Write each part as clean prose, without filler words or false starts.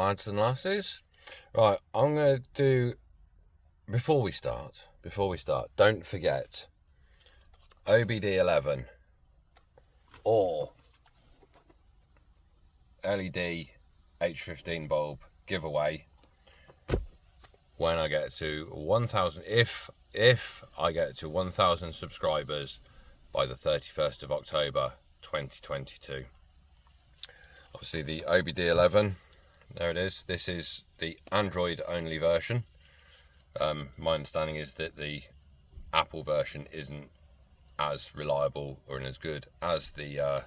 lads and lasses. Right, I'm going to do, before we start, don't forget OBD11 or LED H15 bulb giveaway when I get to 1,000, if I get to 1,000 subscribers by the 31st of October 2022. Obviously the OBD11, there it is. This is the Android only version. My understanding is that the Apple version isn't as reliable or as good as the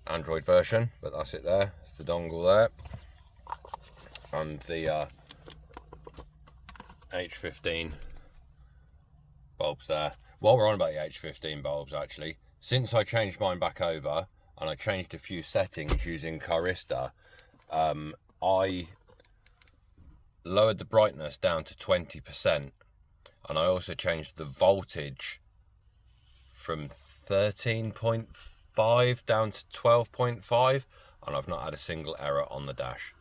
Android version, but that's it there. It's the dongle there. And the H15 bulbs there. While we're on about the H15 bulbs, actually, since I changed mine back over and I changed a few settings using Carista, I lowered the brightness down to 20%, and I also changed the voltage from 13.5 down to 12.5, and I've not had a single error on the dash.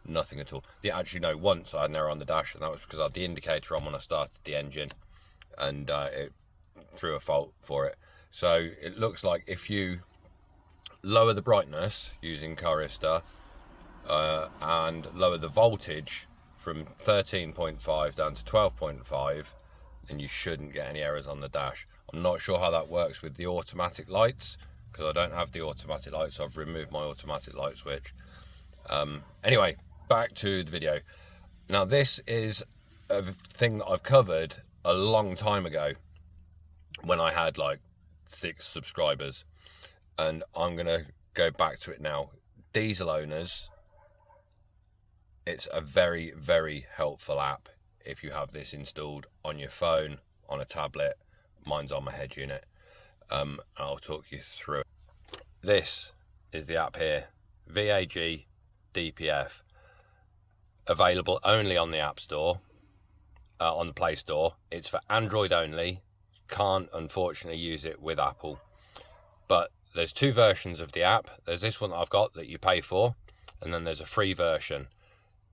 Nothing at all. Actually, no, once I had an error on the dash, and that was because I had the indicator on when I started the engine, and it threw a fault for it. So it looks like if you lower the brightness using Carista and lower the voltage from 13.5 down to 12.5, then you shouldn't get any errors on the dash. I'm not sure how that works with the automatic lights, because I don't have the automatic lights, so I've removed my automatic light switch. Anyway, back to the video. Now, this is a thing that I've covered a long time ago when I had like 6 subscribers, and I'm gonna go back to it now. Diesel owners, it's a very, very helpful app if you have this installed on your phone, on a tablet. Mine's on my head unit. I'll talk you through it. This is the app here, VAG DPF, available only on the App Store, on the Play Store. It's for Android only. Can't unfortunately use it with Apple, but there's 2 versions of the app. There's this one that I've got that you pay for, and then there's a free version.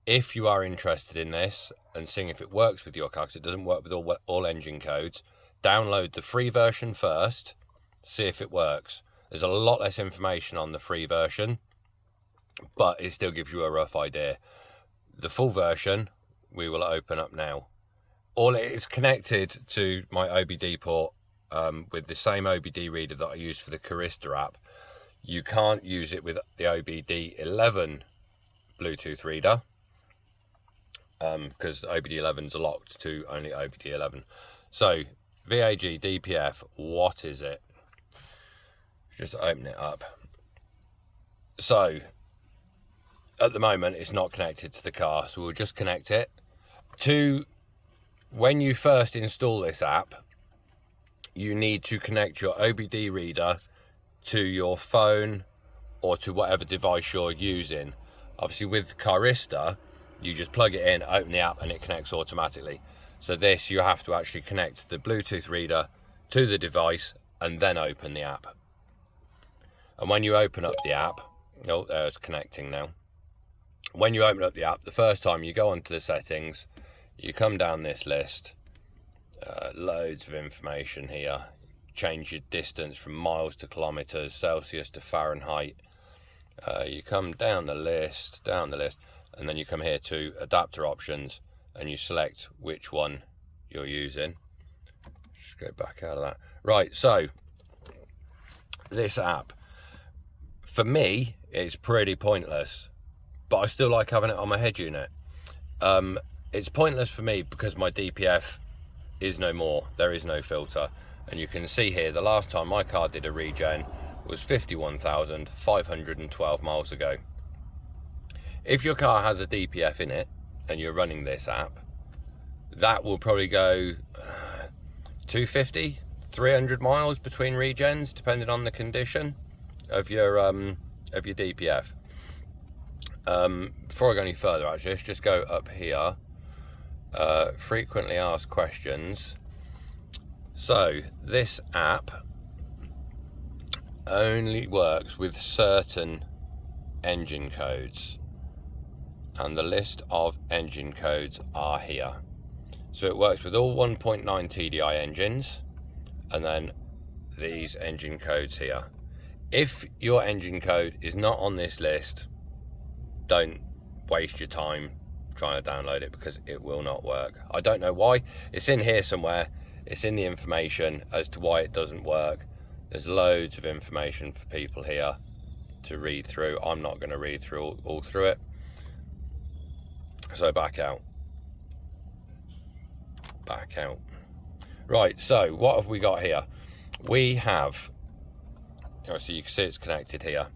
If you are interested in this and seeing if it works with your car, because it doesn't work with all engine codes, download the free version first, see if it works. There's a lot less information on the free version, but it still gives you a rough idea. The full version we will open up now. All it is connected to my OBD port with the same OBD reader that I use for the Carista app. You can't use it with the OBD11 Bluetooth reader, because OBD11s are locked to only OBD11. So VAG DPF, what is it? Just open it up. So at the moment it's not connected to the car, so we'll just connect it to. When you first install this app, you need to connect your OBD reader to your phone or to whatever device you're using. Obviously with Carista, you just plug it in, open the app, and it connects automatically. So this, you have to actually connect the Bluetooth reader to the device and then open the app. And when you open up the app, oh, there's connecting now. When you open up the app, the first time you go onto the settings, you come down this list, loads of information here. Change your distance from miles to kilometers, Celsius to Fahrenheit. You come down the list, and then you come here to adapter options, and you select which one you're using. Just go back out of that. Right, so this app, for me, it's pretty pointless, but I still like having it on my head unit. It's pointless for me because my DPF is no more. There is no filter. And you can see here, the last time my car did a regen was 51,512 miles ago. If your car has a DPF in it and you're running this app, that will probably go 250, 300 miles between regens, depending on the condition of your DPF. Before I go any further, actually, let's just go up here. Frequently asked questions. So this app only works with certain engine codes, and the list of engine codes are here. So it works with all 1.9 TDI engines, and then these engine codes here. If your engine code is not on this list, don't waste your time trying to download it, because it will not work. I don't know why. It's in here somewhere. It's in the information as to why it doesn't work. There's loads of information for people here to read through. I'm not going to read through all through it. So back out. Back out. Right, so what have we got here? We have, so you can see it's connected here.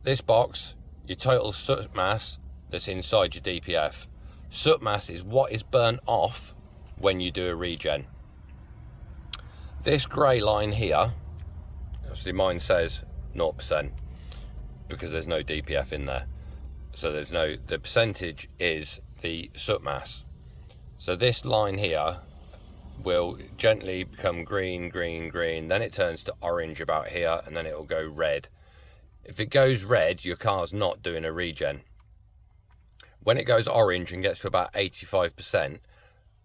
This box, your total soot mass that's inside your DPF. Soot mass is what is burnt off when you do a regen. This grey line here, obviously mine says 0% because there's no DPF in there. So the percentage is the soot mass. So this line here will gently become green, green, green, then it turns to orange about here, and then it will go red. If it goes red, your car's not doing a regen. When it goes orange and gets to about 85%,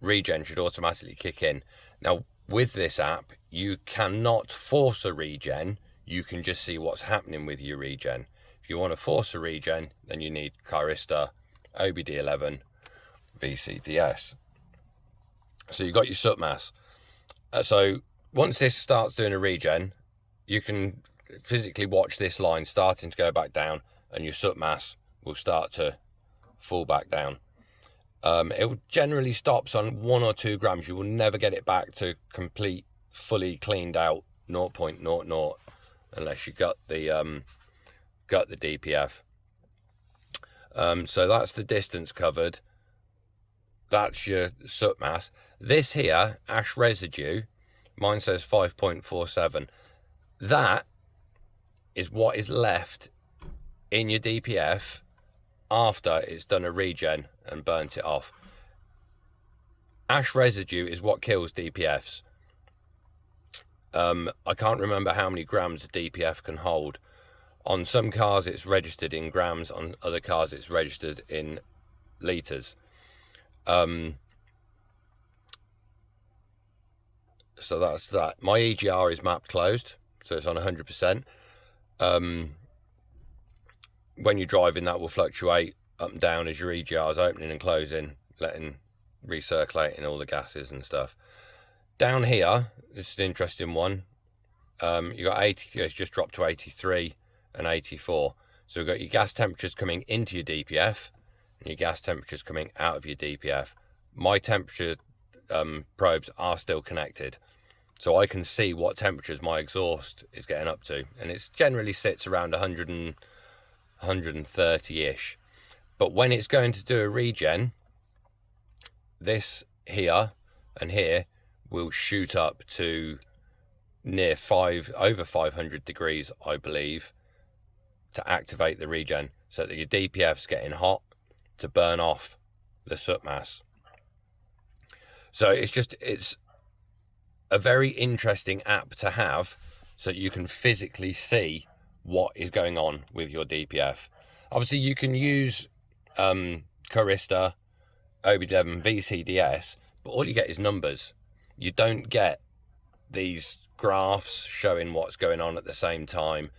regen should automatically kick in. Now, with this app, you cannot force a regen, you can just see what's happening with your regen. If you want to force a regen, then you need Carista, OBD11, VCDS. So you've got your soot mass. So once this starts doing a regen, you can physically watch this line starting to go back down, and your soot mass will start to fall back down. It generally stops on 1 or 2 grams. You will never get it back to complete, fully cleaned out 0.00 unless you got the DPF. So that's the distance covered. That's your soot mass. This here, ash residue, mine says 5.47. That is what is left in your DPF after it's done a regen and burnt it off. Ash residue is what kills DPFs. I can't remember how many grams a DPF can hold. On some cars it's registered in grams, on other cars it's registered in litres. So that's that. My EGR is map closed, so it's on 100%. When you're driving, that will fluctuate up and down as your EGR is opening and closing, recirculating all the gases and stuff. Down here, this is an interesting one. You got 80, it's just dropped to 83 and 84. So we've got your gas temperatures coming into your DPF and your gas temperatures coming out of your DPF. My temperature probes are still connected, so I can see what temperatures my exhaust is getting up to, and it generally sits around 130-ish. But when it's going to do a regen, this here and here will shoot up to near over 500 degrees, I believe, to activate the regen, so that your DPF's getting hot to burn off the soot mass. So it's a very interesting app to have, so you can physically see what is going on with your DPF. Obviously you can use Carista, OBD11, VCDS, but all you get is numbers. You don't get these graphs showing what's going on at the same time,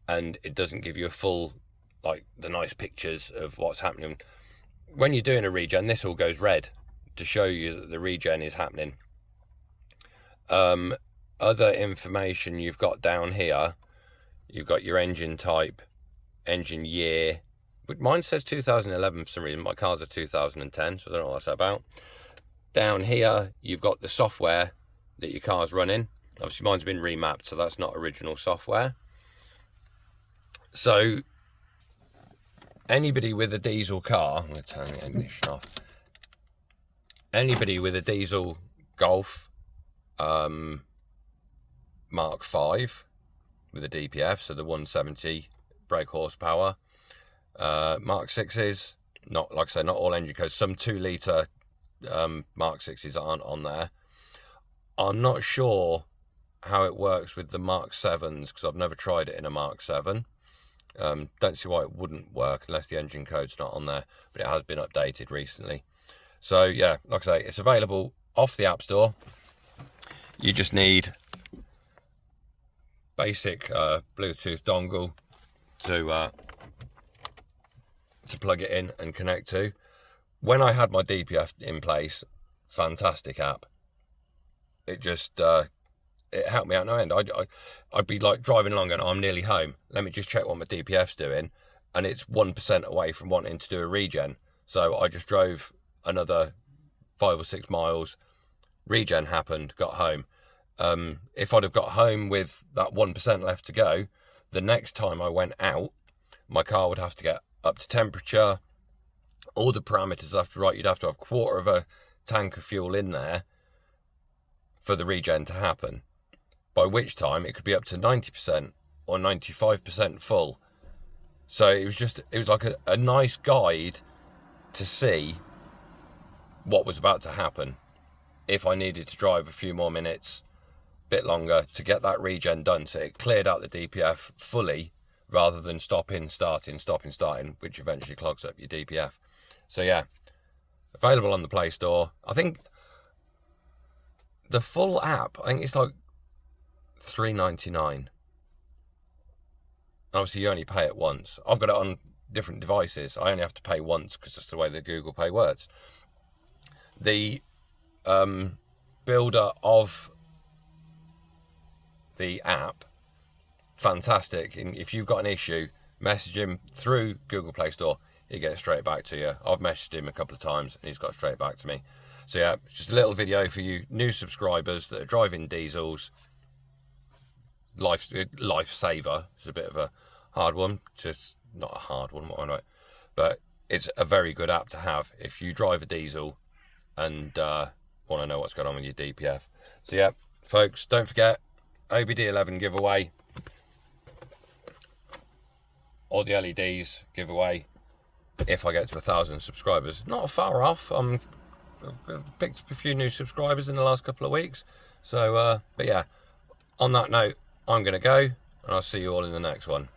and it doesn't give you a full, like, the nice pictures of what's happening. When you're doing a regen, this all goes red to show you that the regen is happening. Other information you've got down here, you've got your engine type, engine year, but mine says 2011 for some reason. My car's a 2010, so I don't know what that's about. Down here, you've got the software that your car's running. Obviously, mine's been remapped, so that's not original software. So, anybody with a diesel car, I'm going to turn the ignition off. Anybody with a diesel Golf Mark 5 with a DPF, so the 170 brake horsepower, Mark 6s, not, like I say, not all engine codes, some 2 litre Mark 6s aren't on there. I'm not sure how it works with the Mark 7s, because I've never tried it in a Mark 7. Don't see why it wouldn't work unless the engine code's not on there, but it has been updated recently. So yeah, like I say, it's available off the App Store. You just need basic Bluetooth dongle to plug it in and connect to. When I had my DPF in place, fantastic app. It just it helped me out no end. I'd be like driving along and I'm nearly home. Let me just check what my DPF's doing, and it's 1% away from wanting to do a regen. So I just drove another 5 or 6 miles. Regen happened. Got home. If I'd have got home with that 1% left to go, the next time I went out, my car would have to get up to temperature. All the parameters have to right. You'd have to have a quarter of a tank of fuel in there for the regen to happen, by which time it could be up to 90% or 95% full. So it was like a nice guide to see what was about to happen if I needed to drive a few more minutes, bit longer, to get that regen done. So it cleared out the DPF fully rather than stopping, starting, which eventually clogs up your DPF. So yeah, available on the Play Store. I think the full app, I think it's like $3.99. Obviously you only pay it once. I've got it on different devices. I only have to pay once because that's the way the Google Pay works. The builder of the app, fantastic. And if you've got an issue, message him through Google Play Store. He gets straight back to you. I've messaged him a couple of times and he's got straight back to me. So yeah, just a little video for you new subscribers that are driving diesels. Lifesaver. It's a bit of a hard one. Just not a hard one, but it's a very good app to have if you drive a diesel and want to know what's going on with your DPF. So yeah, folks, don't forget OBD11 giveaway, or the LEDs giveaway if I get to 1,000 subscribers. Not far off. I've picked up a few new subscribers in the last couple of weeks. So but yeah, on that note, I'm going to go, and I'll see you all in the next one.